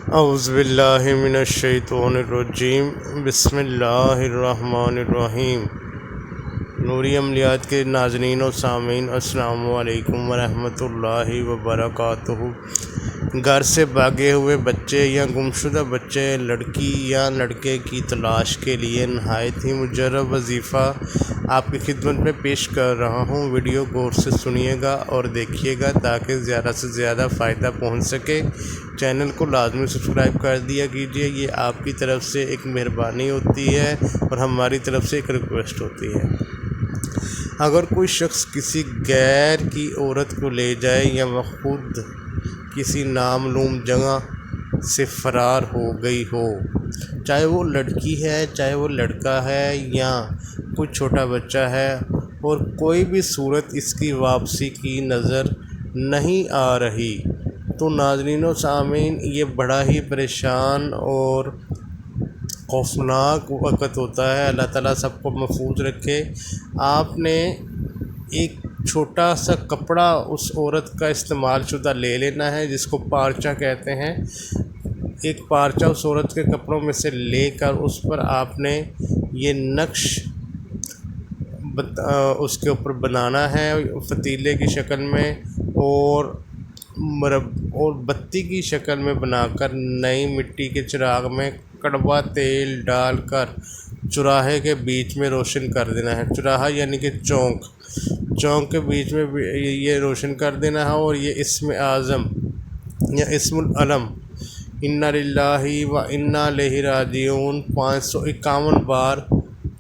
اعوذ باللہ من الشیطان الرجیم بسم اللہ الرحمن الرحیم۔ نوری عملیات کے ناظرین و سامعین، السلام علیکم ورحمۃ اللہ وبرکاتہ۔ گھر سے بھاگے ہوئے بچے یا گمشدہ بچے، لڑکی یا لڑکے کی تلاش کے لیے نہایت ہی مجرب وظیفہ آپ کی خدمت میں پیش کر رہا ہوں۔ ویڈیو غور سے سنیے گا اور دیکھیے گا تاکہ زیادہ سے زیادہ فائدہ پہنچ سکے۔ چینل کو لازمی سبسکرائب کر دیا کیجیے، یہ آپ کی طرف سے ایک مہربانی ہوتی ہے اور ہماری طرف سے ایک ریکویسٹ ہوتی ہے۔ اگر کوئی شخص کسی غیر کی عورت کو لے جائے یا وہ خود کسی نامعلوم جگہ سے فرار ہو گئی ہو، چاہے وہ لڑکی ہے، چاہے وہ لڑکا ہے یا کوئی چھوٹا بچہ ہے، اور کوئی بھی صورت اس کی واپسی کی نظر نہیں آ رہی، تو ناظرین و سامعین، یہ بڑا ہی پریشان اور خوفناک وقت ہوتا ہے۔ اللہ تعالیٰ سب کو محفوظ رکھے۔ آپ نے ایک چھوٹا سا کپڑا اس عورت کا استعمال شدہ لے لینا ہے، جس کو پارچہ کہتے ہیں۔ ایک پارچہ اس عورت کے کپڑوں میں سے لے کر اس پر آپ نے یہ نقش اس کے اوپر بنانا ہے، فتیلے کی شکل میں اور بتی کی شکل میں بنا کر نئی مٹی کے چراغ میں کڑوا تیل ڈال کر چوراہے کے بیچ میں روشن کر دینا ہے۔ چوراہا یعنی کہ چونک کے بیچ میں یہ روشن کر دینا ہے، اور یہ اسم اعظم یا اسم العلم انا للہ و انا الیہ راجعون 551 بار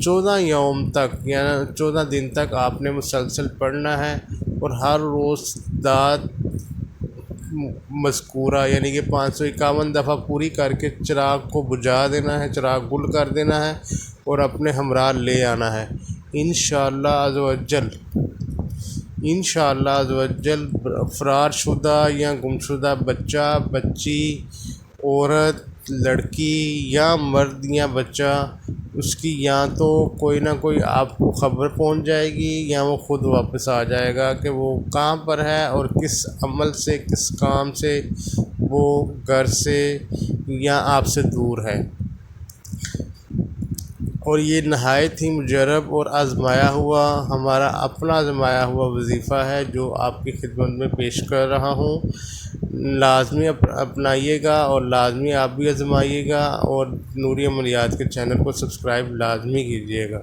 14 یوم تک یعنی 14 دن تک آپ نے مسلسل پڑھنا ہے، اور ہر روز داد مذکورہ یعنی کہ 551 دفعہ پوری کر کے چراغ کو بجھا دینا ہے، چراغ گل کر دینا ہے اور اپنے ہمراہ لے آنا ہے۔ انشاءاللہ عز و جل فرار شدہ یا گمشدہ بچہ، بچی، عورت، لڑکی یا مرد یا بچہ، اس کی یا تو کوئی نہ کوئی آپ کو خبر پہنچ جائے گی یا وہ خود واپس آ جائے گا کہ وہ کہاں پر ہے اور کس عمل سے، کس کام سے وہ گھر سے یا آپ سے دور ہے۔ اور یہ نہایت ہی مجرب اور آزمایا ہوا، ہمارا اپنا آزمایا ہوا وظیفہ ہے جو آپ کی خدمت میں پیش کر رہا ہوں۔ لازمی اپنائیے گا اور لازمی آپ بھی آزمائیے گا، اور نوری عملیات کے چینل کو سبسکرائب لازمی کیجیے گا۔